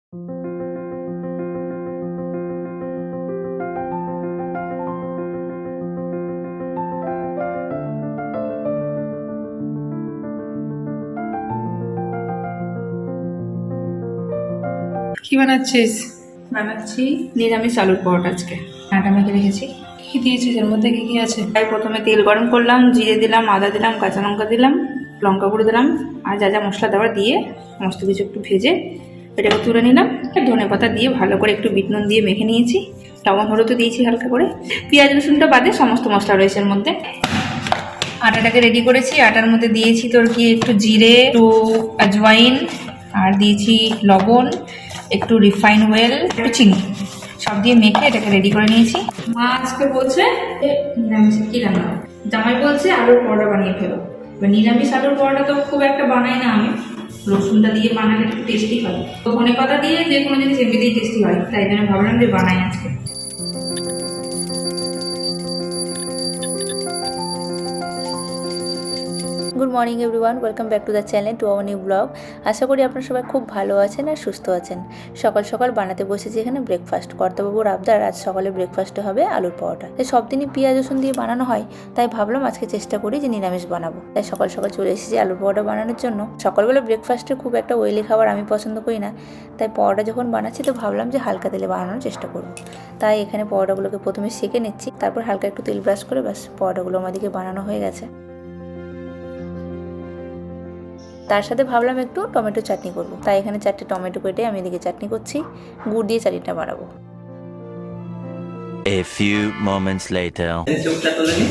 কি বানাচ্ছিস? বানাচ্ছি নিরামিষ আলুর পরোটা। আজকে আটা মেখে রেখেছি। কি দিয়েছিস এর মধ্যে? কি কি আছে? তাই প্রথমে তেল গরম করলাম, জিরে দিলাম, আদা দিলাম, কাঁচা লঙ্কা দিলাম, লঙ্কা গুঁড়ো দিলাম, আর যা যা মশলা দেওয়ার দিয়ে সমস্ত কিছু একটু ভেজে এটাকে তুলে নিলাম। ধনে পাতা দিয়ে ভালো করে একটু বিট নুন দিয়ে মেখে নিয়েছি। লবণ হলুদও দিয়েছি হালকা করে। পেঁয়াজ রসুনটা বাদে সমস্ত মশলা রয়েছে এর মধ্যে। আটাটাকে রেডি করেছি। আটার মধ্যে দিয়েছি তোর কি একটু জিরে, একটু আজওয়াইন, আর দিয়েছি লবণ, একটু রিফাইন অয়েল, একটু চিনি, সব দিয়ে মেখে এটাকে রেডি করে নিয়েছি। মা আজকে বলছে নিরামিষে কি রান্না, জামাই বলছে আলুর পরোটা বানিয়ে ফেলো। এবার নিরামিষ আলুর পরোটা তো খুব একটা বানাই না আমি, রসুনটা দিয়ে বানালে একটু টেস্টি হয়। তো ধনে পাতা দিয়ে যে কোনো জিনিস এমনিতেই টেস্টি হয়, তাই জন্য ভাবলাম যে বানাই আজকে। Good morning everyone, welcome back to the channel, to our new blog. আশা করি আপনারা সবাই খুব ভালো আছেন আর সুস্থ আছেন। সকাল সকাল বানাতে বসেছি এখানে ব্রেকফাস্ট। কর্তাবাবুর আবদার আজ সকালে ব্রেকফাস্টে হবে আলুর পরোটা। তাই সব দিনই পেঁয়াজ রসুন দিয়ে বানানো হয়, তাই ভাবলাম আজকে চেষ্টা করি যে নিরামিষ বানাবো। তাই সকাল সকাল চলে এসেছি আলুর পরোটা বানানোর জন্য। সকালবেলা ব্রেকফাস্টে খুব একটা অয়েলি খাবার আমি পছন্দ করি না, তাই পরোটা যখন বানাচ্ছি তো ভাবলাম যে হালকা তেলে বানানোর চেষ্টা করবো। তাই এখানে পরোটাগুলোকে প্রথমে সেঁকে নিচ্ছি, তারপর হালকা একটু তেল ব্রাশ করে ব্যাস পরোটাগুলো আমাদেরকে বানানো হয়ে গেছে। তার সাথে ভাবলাম একটু টমেটো চাটনি করব, তাই এখানে 4টে টমেটো কেটে আমি এদিকে চাটনি করছি। গুড় দিয়ে চাটনিটা বানাবো। A few moments later. চোখটা তোলে নি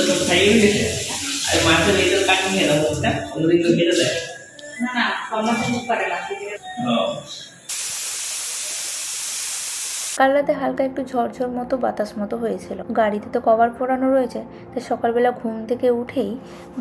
তো খাই গেছে। আর মাছের এই তো কাটি নিয়ে দাও মুখটা, অন্যদিন তো কেটে দেয় না না, টমেটো মুখ কাটে না। কাল রাতে হালকা একটু ঝরঝর মতো বাতাস মতো হয়েছিল। গাড়িতে তো কভার পরানো রয়েছে, তাই সকালবেলা ঘুম থেকে উঠেই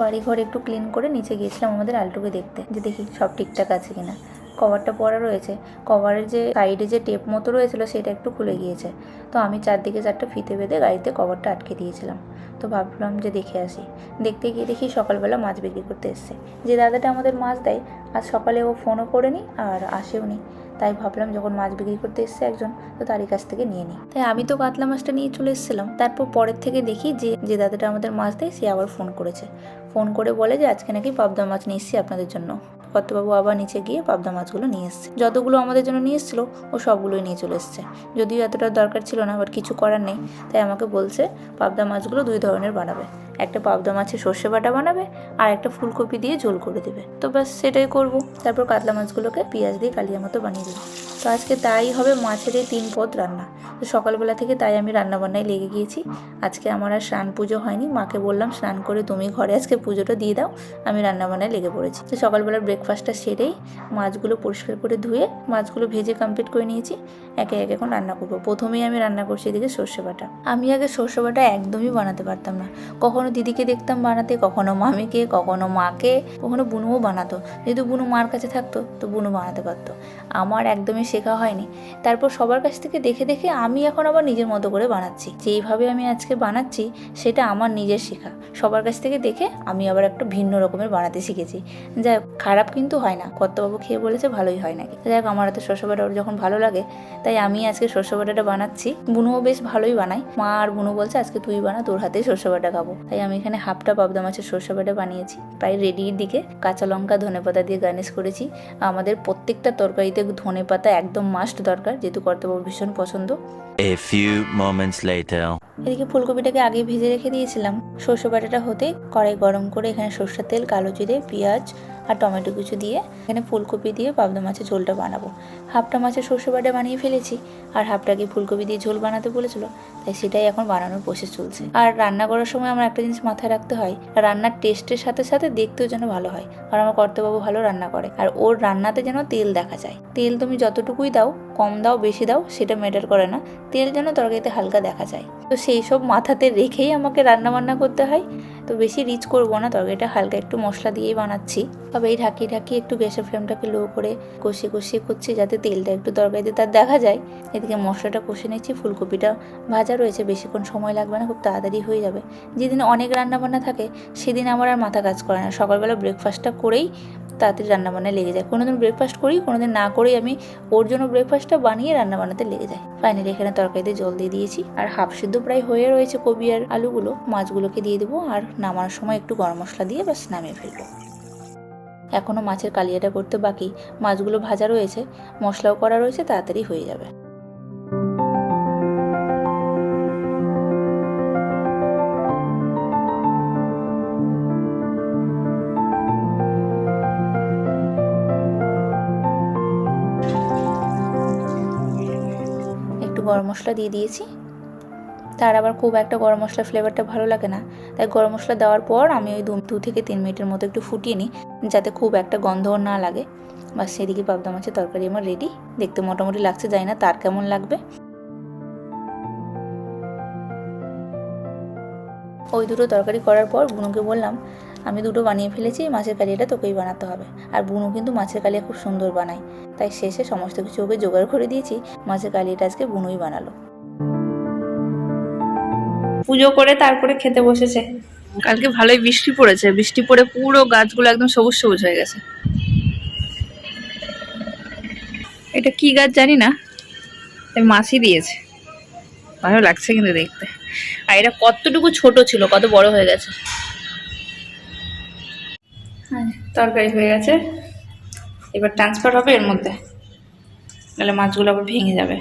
বাড়িঘর একটু ক্লিন করে নিচে গিয়েছিলাম আমাদের আলটুকে দেখতে, যে দেখি সব ঠিকঠাক আছে কিনা। কভারটা পরা রয়েছে, কভারের যে সাইডে যে টেপ মতো রয়েছিল সেটা একটু খুলে গিয়েছে। তো আমি চারদিকে 4টা ফিতে বেঁধে গাড়িতে কভারটা আটকে দিয়েছিলাম। তো ভাবলাম যে দেখে আসি। দেখতে গিয়ে দেখি সকালবেলা মাছ বিক্রি করতে এসছে। যে দাদাটা আমাদের মাছ দেয়, আজ সকালে ও ফোনও করেনি আর আসেও নি। তাই ভাবলাম যখন মাছ বিক্রি করতে এসছে একজন, তো তারই কাছ থেকে নিয়ে নিই। তাই আমি তো কাতলা মাছটা নিয়ে চলে এসেছিলাম। তারপর পরের থেকে দেখি যে দাদাটা আমাদের মাছ দেয় সে আবার ফোন করেছে। ফোন করে বলে যে আজকে নাকি পাবদা মাছ নিয়ে এসেছি আপনাদের জন্য। কর্তাবাবু আবার নিচে গিয়ে পাবদা মাছগুলো নিয়ে এসছে। যতগুলো আমাদের জন্য নিয়ে এসেছিলো ও সবগুলোই নিয়ে চলে এসছে। যদিও এতটা দরকার ছিল না, বাট কিছু করার নেই। তাই আমাকে বলছে পাবদা মাছগুলো 2 ধরনের বানাবে, একটা পাবদা মাছের সর্ষে বাটা বানাবে আর একটা ফুলকপি দিয়ে ঝোল করে দেবে। তো ব্যাস সেটাই করবো। তারপর কাতলা মাছগুলোকে পেঁয়াজ দিয়ে কালিয়া মতো বানিয়ে দেবো। তো আজকে তাই হবে মাছের এই 3 পদ রান্না। তো সকালবেলা থেকে তাই আমি রান্নাবান্নায় লেগে গিয়েছি। আজকে আমার আর স্নান পুজো হয়নি। মাকে বললাম স্নান করে তুমি ঘরে আজকে পুজোটা দিয়ে দাও, আমি রান্নাবান্নায় লেগে পড়েছি। তো সকালবেলার ব্রেকফাস্টটা সেরেই মাছগুলো পরিষ্কার করে ধুয়ে মাছগুলো ভেজে কমপ্লিট করে নিয়েছি। একে একে এখন রান্না করবো। প্রথমেই আমি রান্না করছি এদিকে সর্ষে বাটা। আমি আগে সর্ষে বাটা একদমই বানাতে পারতাম না। কখনো দিদিকে দেখতাম বানাতে, কখনো মামিকে, কখনো মাকে, কখনো বুনুও বানাতো। যেহেতু বুনু মার কাছে থাকতো তো বুনু বানাতে পারতো, আমার একদমই শেখা হয়নি। তারপর সবার কাছ থেকে দেখে দেখে আমি এখন আবার নিজের মতো করে বানাচ্ছি। যেইভাবে আমি আজকে বানাচ্ছি সেটা আমার নিজের শেখা। সবার কাছ থেকে দেখে আমি আবার একটা ভিন্ন রকমের বানাতে শিখেছি। যাই হোক, খারাপ কিন্তু হয় না। কর্তাবাবু খেয়ে বলেছে ভালোই হয় নাকি। যাই হোক, আমার হাতে সর্ষে বাটা ওর যখন ভালো লাগে তাই আমি আজকে সর্ষে বাটাটা বানাচ্ছি। বুনুও বেশ ভালোই বানায়। মা আর বুনু বলছে আজকে তুই বানা, তোর হাতে সর্ষে বাটা খাবো। তাই আমি এখানে হাফটা পাবদা মাছের সর্ষে বাটা বানিয়েছি। প্রায় রেডির দিকে। কাঁচা লঙ্কা ধনেপাতা দিয়ে গার্নিশ করেছি। আমাদের প্রত্যেকটা তরকারিতে ধনেপাতা একদম মাস্ট দরকার, যেহেতু কর্তাবাবুর ভীষণ পছন্দ। A few moments later. এদিকে ফুলকপিটাকে আগে ভেজে রেখে দিয়েছিলাম। সর্ষে বাটাটা হতেই কড়াই গরম করে এখানে সর্ষের তেল, কালো জিরে, পেঁয়াজ আর টমেটো কিছু দিয়ে এখানে ফুলকপি দিয়ে পাবদা মাছের ঝোলটা বানাবো। হাফটা মাছের সর্ষে বাটা বানিয়ে ফেলেছি আর হাফটাকে ফুলকপি দিয়ে ঝোল বানাতে বলেছিল, তাই সেটাই এখন বানানোর প্রসেস চলছে। আর রান্না করার সময় আমার একটা জিনিস মাথায় রাখতে হয়, রান্নার টেস্টের সাথে সাথে দেখতেও যেন ভালো হয়। আর আমার কর্তাবাবু ভালো রান্না করে, আর ওর রান্নাতে যেন তেল দেখা যায়। তেল তুমি যতটুকুই দাও, কম দাও বেশি দাও সেটা ম্যাটার করে না, তেল যেন তরকারিতে হালকা দেখা যায়। তো সেই সব মাথাতে রেখেই আমাকে রান্না বান্না করতে হয়। তো বেশি রিচ করবো না, তরকারিটা হালকা একটু মশলা দিয়েই বানাচ্ছি। তবে এই ঢাকিয়ে একটু গ্যাসের ফ্লেমটাকে লো করে কষিয়ে করছি যাতে তেলটা একটু তরকারিতে তার দেখা যায়। এদিকে মশলাটা কষে নিচ্ছি, ফুলকপিটা ভাজা রয়েছে, বেশিক্ষণ সময় লাগবে না, খুব তাড়াতাড়ি হয়ে যাবে। যেদিন অনেক রান্নাবান্না থাকে সেদিন আমার আর মাথা কাজ করে না, সকালবেলা ব্রেকফাস্টটা করেই তাড়াতাড়ি রান্নাবান্নায় লেগে যায়। কোনোদিন ব্রেকফাস্ট করি, কোনোদিন না করেই আমি ওর জন্য ব্রেকফাস্টটা বানিয়ে রান্নাবান্নাতে লেগে যায়। ফাইনালি এখানে তরকারিতে জল দিয়ে দিয়েছি, আর হাফ সিদ্ধ প্রায় হয়ে রয়েছে কবি আর আলুগুলো। মাছগুলোকে দিয়ে দেবো, আর নামানোর সময় একটু গরম মশলা দিয়ে ব্যাস নামিয়ে ফেলবো। এখনও মাছের কালিয়াটা করতে বাকি, মাছগুলো ভাজা রয়েছে, মশলাও করা রয়েছে, তাড়াতাড়ি হয়ে যাবে। একটু গরম মশলা দিয়ে দিয়েছি, তার আবার খুব একটা গরম মশলার ফ্লেভারটা ভালো লাগে না, তাই গরম মশলা দেওয়ার পর আমি ওই 2 থেকে 3 মিনিটের মতো একটু ফুটিয়ে নিই, যাতে খুব একটা গন্ধ না লাগে। বাস সেদিকে পাবদা মাছের তরকারি আমার রেডি। দেখতে মোটামুটি লাগছে, জানি না তার কেমন লাগবে। ওই দুটো তরকারি করার পর বুনুকে বললাম, আমি দুটো বানিয়ে ফেলেছি, মাছের কালিয়াটা তোকেই বানাতে হবে। আর বুনু কিন্তু মাছের কালিয়া খুব সুন্দর বানায়, তাই শেষে সমস্ত কিছু ওকে জোগাড় করে দিয়েছি। মাছের কালিয়াটা আজকে বুনুই বানালো। পুজো করে তারপরে খেতে বসেছে। কালকে ভালোই বৃষ্টি পড়েছে, বৃষ্টি পড়ে পুরো গাছগুলো একদম সবুজ সবুজ হয়ে গেছে। এটা কি গাছ জানি না, মাছি দিয়েছে, ভালো লাগছে কিন্তু দেখতে। আর এটা কতটুকু ছোট ছিল, কত বড় হয়ে গেছে। তরকারি হয়ে গেছে, এবার ট্রান্সফার হবে এর মধ্যে, তাহলে মাছগুলো আবার ভেঙে যাবে।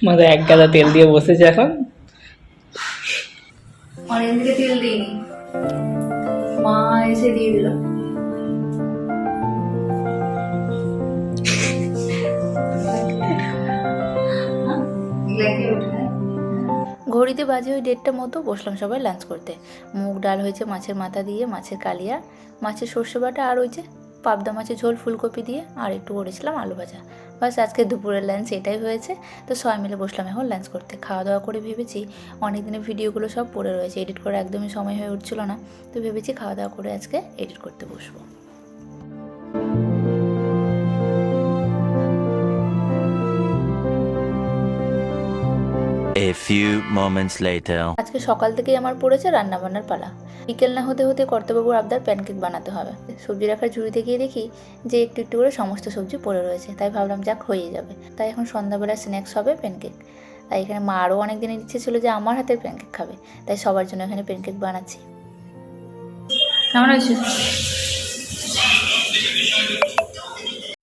মাথায় এক গাদা তেল দিয়ে বসেছে এখন। অনেক দিকে তেল দিইনি, মা এসে দিয়ে দিল। ঘড়িতে বাজে ওই 1:30 মতো বসলাম সবাই লাঞ্চ করতে। মুগ ডাল হয়েছে মাছের মাথা দিয়ে, মাছের কালিয়া, মাছের সর্ষে বাটা, আর ওই যে পাবদা মাছের ঝোল ফুলকপি দিয়ে, আর একটু করেছিলাম আলু ভাজা। বাস আজকে দুপুরের লাঞ্চ এটাই হয়েছে। তো সবাই মিলে বসলাম এখন লাঞ্চ করতে। খাওয়া দাওয়া করে ভেবেছি অনেক দিনের ভিডিওগুলো সব পড়ে রয়েছে, এডিট করা একদমই সময় হয়ে উঠছিল না, তো ভেবেছি খাওয়া দাওয়া করে আজকে এডিট করতে বসবো। A few moments later. আজকে সকাল থেকেই আমার পড়েছে রান্নাবান্নার পালা। বিকেল না হতে হতে কর্তাবাবুর আবদার প্যানকেক বানাতে হবে। সবজি রাখার ঝুড়িতে গিয়ে দেখি যে একটু করে সমস্ত সবজি পড়ে রয়েছে, তাই ভাবলাম যাক হয়ে যাবে। তাই এখন সন্ধ্যাবেলা স্ন্যাক্স হবে প্যানকেক। তাই এখানে মা আরও অনেক দিনের ইচ্ছে ছিল যে আমার হাতের প্যানকেক খাবে, তাই সবার জন্য এখানে প্যানকেক বানাচ্ছি। কেমন হয়েছে?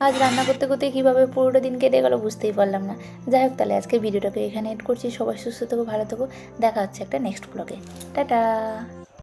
আজ রান্না করতে করতে কীভাবে পুরোটা দিন কেটে গেল বুঝতেই পারলাম না। যাই হোক, তাহলে আজকে ভিডিওটাকে এখানে এড করছি। সবাই সুস্থ থেকো, ভালো থেকো, দেখা হচ্ছে একটা নেক্সট ব্লগে। টাটা।